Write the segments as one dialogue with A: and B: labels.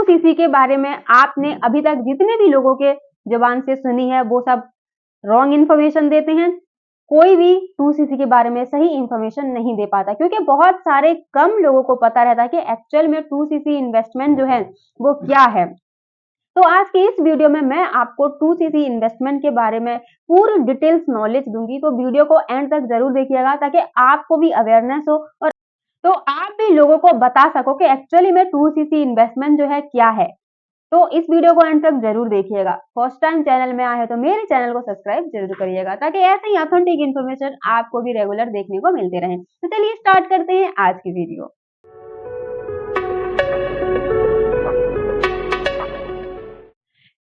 A: 2cc के बारे में आपने अभी तक जितने भी लोगों के जुबान से सुनी है वो सब रॉन्ग इन्फॉर्मेशन देते हैं। कोई भी 2cc के बारे में सही इन्फॉर्मेशन नहीं दे पाता, क्योंकि बहुत सारे कम लोगों को पता रहता है कि एक्चुअल में 2cc इन्वेस्टमेंट जो है वो क्या है। तो आज की इस वीडियो में मैं आपको 2cc इन्वेस्टमेंट के बारे में पूरी डिटेल्स नॉलेज दूंगी, तो वीडियो को एंड तक जरूर देखिएगा ताकि आपको भी अवेयरनेस हो और तो आप भी लोगों को बता सको कि एक्चुअली में 2cc इन्वेस्टमेंट जो है क्या है। तो इस वीडियो को एंड तक जरूर देखिएगा। फर्स्ट टाइम चैनल में आए हो तो मेरे चैनल को सब्सक्राइब जरूर करिएगा ताकि ऐसे ही ऑथेंटिक इन्फॉर्मेशन आपको भी रेगुलर देखने को मिलते रहे। तो चलिए स्टार्ट करते हैं आज की वीडियो।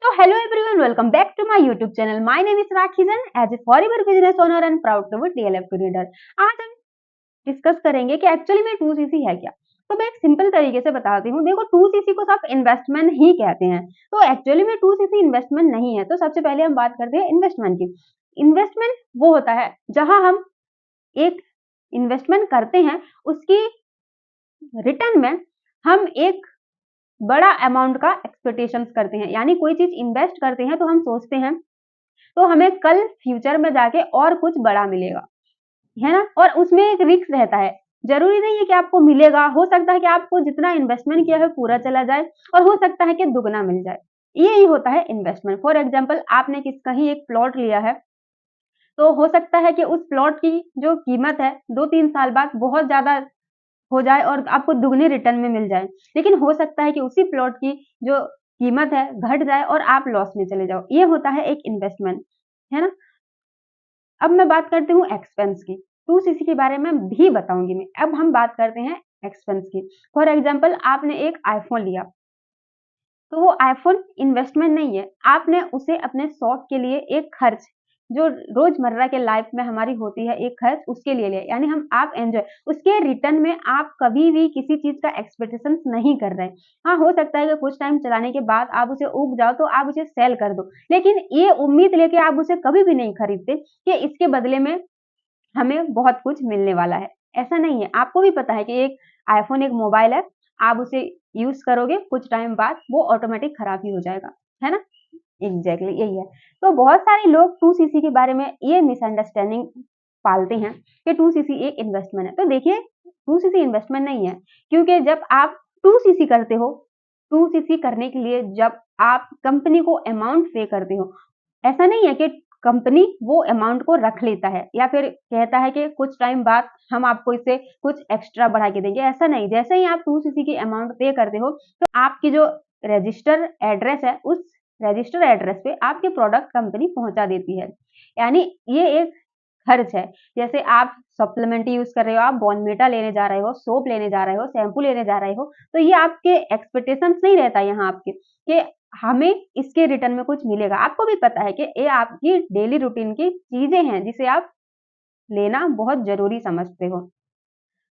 A: तो hello everyone, welcome back to my YouTube channel. My name is Rakhi Jain, as a forever business owner and proud to be DLF reader. आज हम डिस्कस करेंगे कि एक्चुअली में 2cc है क्या। तो मैं एक सिंपल तरीके से बताती हूँ। देखो, 2cc को सब इन्वेस्टमेंट ही कहते हैं, तो एक्चुअली में 2cc इन्वेस्टमेंट नहीं है। तो सबसे पहले हम बात करते हैं इन्वेस्टमेंट की। इन्वेस्टमेंट वो होता है जहां हम एक इन्वेस्टमेंट करते हैं, उसकी रिटर्न में हम एक बड़ा अमाउंट का एक्सपेक्टेशंस करते हैं। यानी कोई चीज इन्वेस्ट करते हैं तो हम सोचते हैं तो हमें कल फ्यूचर में जाके और कुछ बड़ा मिलेगा, है ना। और उसमें एक रिस्क रहता है। जरूरी नहीं है कि आपको मिलेगा, हो सकता है कि आपको जितना इन्वेस्टमेंट किया है पूरा चला जाए और हो सकता है कि दुगना मिल जाए। यही होता है इन्वेस्टमेंट। फॉर एग्जाम्पल, आपने कहीं एक प्लॉट लिया है, तो हो सकता है कि उस प्लॉट की जो कीमत है 2-3 साल बाद बहुत ज्यादा हो जाए और आपको दुगने रिटर्न में मिल जाए। लेकिन हो सकता है कि उसी प्लॉट की जो कीमत है घट जाए और आप लॉस में चले जाओ। ये होता है एक इन्वेस्टमेंट, है ना। अब मैं बात करती हूँ एक्सपेंस की। 2cc के बारे में भी बताऊंगी मैं। अब हम बात करते हैं एक्सपेंस की। फॉर एग्जाम्पल, आपने एक आईफोन लिया, तो वो आईफोन इन्वेस्टमेंट नहीं है। आपने उसे अपने शौक के लिए एक खर्च, जो रोजमर्रा के लाइफ में हमारी होती है एक खर्च, उसके लिए लिया। यानी आप एंजॉय, उसके रिटर्न में आप कभी भी किसी चीज का एक्सपेक्टेशन नहीं कर रहे। हाँ, हो सकता है कि कुछ टाइम चलाने के बाद आप उसे ऊब जाओ तो आप उसे सेल कर दो, लेकिन ये उम्मीद लेके आप उसे कभी भी नहीं खरीदते कि इसके बदले में हमें बहुत कुछ मिलने वाला है। ऐसा नहीं है। आपको भी पता है कि एक आईफोन एक मोबाइल है, आप उसे यूज करोगे, कुछ टाइम बाद वो ऑटोमेटिक खराब ही हो जाएगा, है ना। एग्जैक्टली यही है। तो बहुत सारे लोग 2cc के बारे में ये मिसअंडरस्टैंडिंग पालते हैं कि 2cc एक इन्वेस्टमेंट है। तो देखिए, 2cc इन्वेस्टमेंट नहीं है, क्योंकि जब आप 2cc करते हो, 2cc करने के लिए जब आप कंपनी को अमाउंट पे करते हो, ऐसा नहीं है कि कंपनी वो अमाउंट को रख लेता है या फिर कहता है कि कुछ टाइम बाद हम आपको इससे कुछ एक्स्ट्रा बढ़ा के देंगे। ऐसा नहीं। जैसे ही आप 2cc की अमाउंट पे करते हो, तो आपकी जो रजिस्टर एड्रेस है, उस रजिस्टर एड्रेस पे आपके प्रोडक्ट कंपनी पहुंचा देती है। यानी ये एक खर्च है। जैसे आप सप्लीमेंट यूज कर रहे हो, आप बॉर्नविटा लेने जा रहे हो, सोप लेने जा रहे हो, शैम्पू लेने जा रहे हो, तो ये आपके एक्सपेक्टेशंस नहीं रहता यहाँ आपके कि हमें इसके रिटर्न में कुछ मिलेगा। आपको भी पता है कि ये आपकी डेली रूटीन की चीजें हैं जिसे आप लेना बहुत जरूरी समझते हो।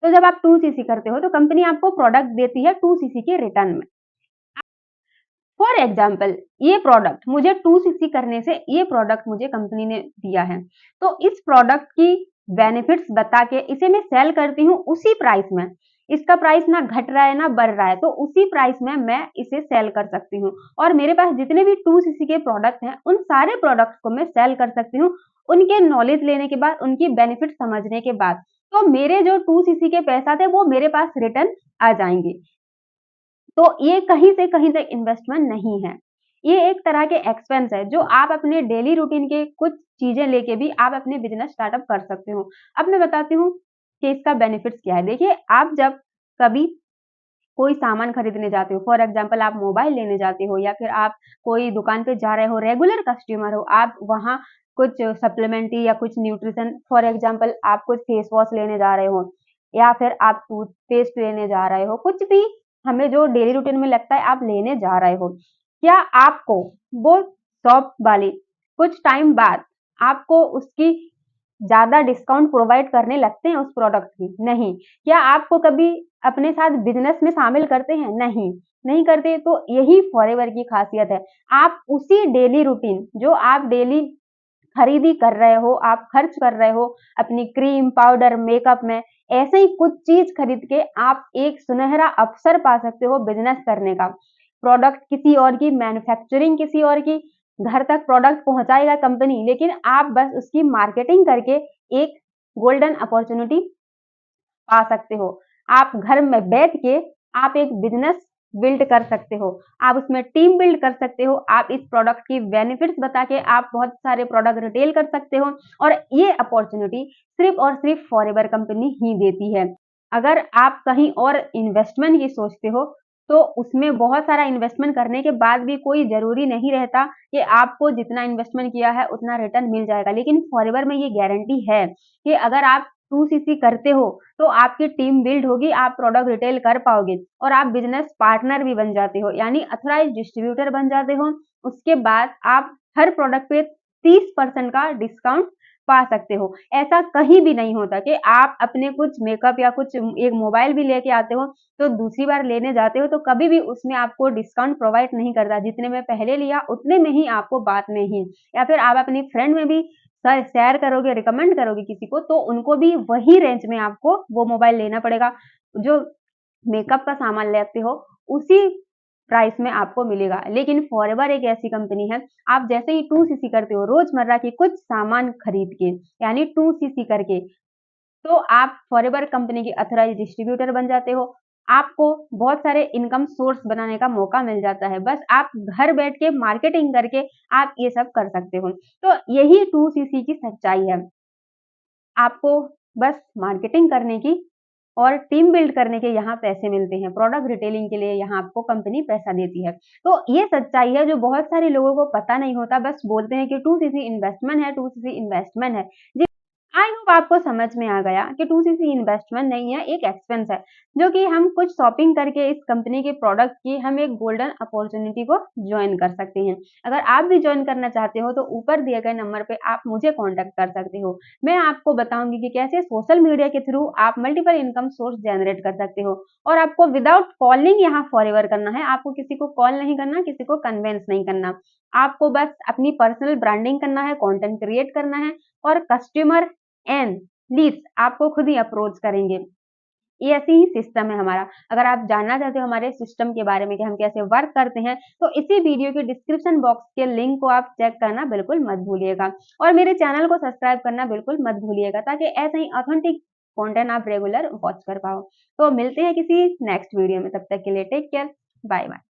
A: तो जब आप 2cc करते हो तो कंपनी आपको प्रोडक्ट देती है 2cc के रिटर्न में। फॉर एग्जाम्पल, ये प्रोडक्ट मुझे 2cc करने से ये प्रोडक्ट मुझे कंपनी ने दिया है, तो इस प्रोडक्ट की बेनिफिट्स बता के इसे मैं सेल करती हूँ उसी प्राइस में। इसका प्राइस ना घट रहा है ना बढ़ रहा है, तो उसी प्राइस में मैं इसे सेल कर सकती हूँ। और मेरे पास जितने भी 2cc के प्रोडक्ट हैं, उन सारे प्रोडक्ट्स को मैं सेल कर सकती हूँ उनके नॉलेज लेने के बाद, उनकी बेनिफिट समझने के बाद। तो मेरे जो 2cc के पैसा थे वो मेरे पास रिटर्न आ जाएंगे। तो ये कहीं से कहीं तक इन्वेस्टमेंट नहीं है। ये एक तरह के एक्सपेंस है जो आप अपने डेली रूटीन के कुछ चीजें लेके भी आप अपने बिजनेस स्टार्टअप कर सकते हो। अब मैं बताती हूँ कि इसका बेनिफिट्स क्या है। देखिए, आप जब कभी कोई सामान खरीदने जाते हो, फॉर एग्जाम्पल आप मोबाइल लेने जाते हो या फिर आप कोई दुकान पे जा रहे हो, रेगुलर कस्टमर हो, आप वहाँ कुछ सप्लीमेंट्री या कुछ न्यूट्रिशन, फॉर एग्जाम्पल आप कुछ फेस वॉश लेने जा रहे हो या फिर आप टूथपेस्ट लेने जा रहे हो, कुछ भी हमें जो डेली रूटीन में लगता है आप लेने जा रहे हो, क्या आपको वो शॉप वाले कुछ टाइम बाद आपको उसकी ज्यादा डिस्काउंट प्रोवाइड करने लगते हैं उस प्रोडक्ट की? नहीं। क्या आपको कभी अपने साथ बिजनेस में शामिल करते हैं? नहीं, नहीं करते। तो यही फॉरएवर की खासियत है। आप उसी डेली रूटीन जो आप डेली खरीदी कर रहे हो, आप खर्च कर रहे हो अपनी क्रीम, पाउडर, मेकअप में, ऐसे ही कुछ चीज खरीद के आप एक सुनहरा अवसर पा सकते हो बिजनेस करने का। प्रोडक्ट किसी और की, मैन्युफैक्चरिंग किसी और की, घर तक प्रोडक्ट पहुंचाएगा कंपनी, लेकिन आप बस उसकी मार्केटिंग करके एक गोल्डन अपॉर्चुनिटी पा सकते हो। आप घर में बैठ के आप एक बिजनेस बिल्ड कर सकते हो, आप उसमें टीम बिल्ड कर सकते हो, आप इस प्रोडक्ट की बेनिफिट्स बता के आप बहुत सारे प्रोडक्ट रिटेल कर सकते हो और ये अपॉर्चुनिटी सिर्फ और सिर्फ फॉरएवर कंपनी ही देती है। अगर आप कहीं और इन्वेस्टमेंट की सोचते हो, तो उसमें बहुत सारा इन्वेस्टमेंट करने के बाद भी कोई ज़रूरी नहीं रहता कि आपको जितना इन्वेस्टमेंट किया है उतना रिटर्न मिल जाएगा। लेकिन फॉरएवर में ये गारंटी है कि अगर आप 2सीसी करते हो, तो आपकी टीम बिल्ड होगी, आप प्रोडक्ट रिटेल कर पाओगे और आप बिज़नेस पार्टनर भी बन जाते हो, यानी ऑथराइज्ड डिस्ट्रीब्यूटर बन जाते हो। उसके बाद आप हर प्रोडक्ट पे 30% का डिस्काउंट पा सकते हो। ऐसा कहीं भी नहीं होता कि आप अपने कुछ मेकअप या कुछ एक मोबाइल भी लेके आते हो, तो दूसरी बार लेने जाते हो तो कभी भी उसमें आपको डिस्काउंट प्रोवाइड नहीं करता। जितने में पहले लिया उतने में ही आपको बाद में ही, या फिर आप अपनी फ्रेंड में भी शेयर करोगे, रिकमेंड करोगे किसी को, तो उनको भी वही रेंज में आपको वो मोबाइल लेना पड़ेगा। जो मेकअप का सामान लेते हो, उसी प्राइस में आपको मिलेगा। लेकिन फॉरएवर एक ऐसी कंपनी है, आप जैसे ही 2सीसी करते हो, रोज़मर्रा के कुछ सामान खरीद के, यानी 2सीसी करके, तो आप फॉरएवर कंपनी के ऑथराइज्ड डिस्ट्रीब्यूटर बन जाते हो। आपको बहुत सारे इनकम सोर्स बनाने का मौका मिल जाता है। बस आप घर बैठ के मार्केटिंग करके आप ये सब कर सकते हो। तो यही 2सीसी की सच्चाई है। आपको बस मार्केटिंग करने की और टीम बिल्ड करने के यहाँ पैसे मिलते हैं। प्रोडक्ट रिटेलिंग के लिए यहाँ आपको कंपनी पैसा देती है। तो ये सच्चाई है जो बहुत सारे लोगों को पता नहीं होता, बस बोलते हैं कि 2सीसी इन्वेस्टमेंट है, 2सीसी इन्वेस्टमेंट है। आई होप आपको समझ में आ गया कि 2सीसी इन्वेस्टमेंट नहीं है, एक एक्सपेंस है, जो कि हम कुछ शॉपिंग करके इस कंपनी के प्रोडक्ट की हम एक गोल्डन अपॉर्चुनिटी को जॉइन कर सकते हैं। अगर आप भी जॉइन करना चाहते हो तो ऊपर दिए गए नंबर पे आप मुझे कॉन्टैक्ट कर सकते हो। मैं आपको बताऊंगी कि कैसे सोशल मीडिया के थ्रू आप मल्टीपल इनकम सोर्स जनरेट कर सकते हो और आपको विदाउट कॉलिंग यहाँ फॉरएवर करना है। आपको किसी को कॉल नहीं करना, किसी को कन्विंस नहीं करना। आपको बस अपनी पर्सनल ब्रांडिंग करना है, कंटेंट क्रिएट करना है और कस्टमर एंड लीड्स आपको खुद ही अप्रोच करेंगे। ये ऐसे ही सिस्टम है हमारा। अगर आप जानना चाहते हो हमारे सिस्टम के बारे में कि हम कैसे वर्क करते हैं, तो इसी वीडियो के डिस्क्रिप्शन बॉक्स के लिंक को आप चेक करना बिल्कुल मत भूलिएगा और मेरे चैनल को सब्सक्राइब करना बिल्कुल मत भूलिएगा ताकि ऐसे ही ऑथेंटिक कंटेंट आप रेगुलर वॉच कर पाओ। तो मिलते हैं किसी नेक्स्ट वीडियो में, तब तक के लिए टेक केयर, बाय बाय।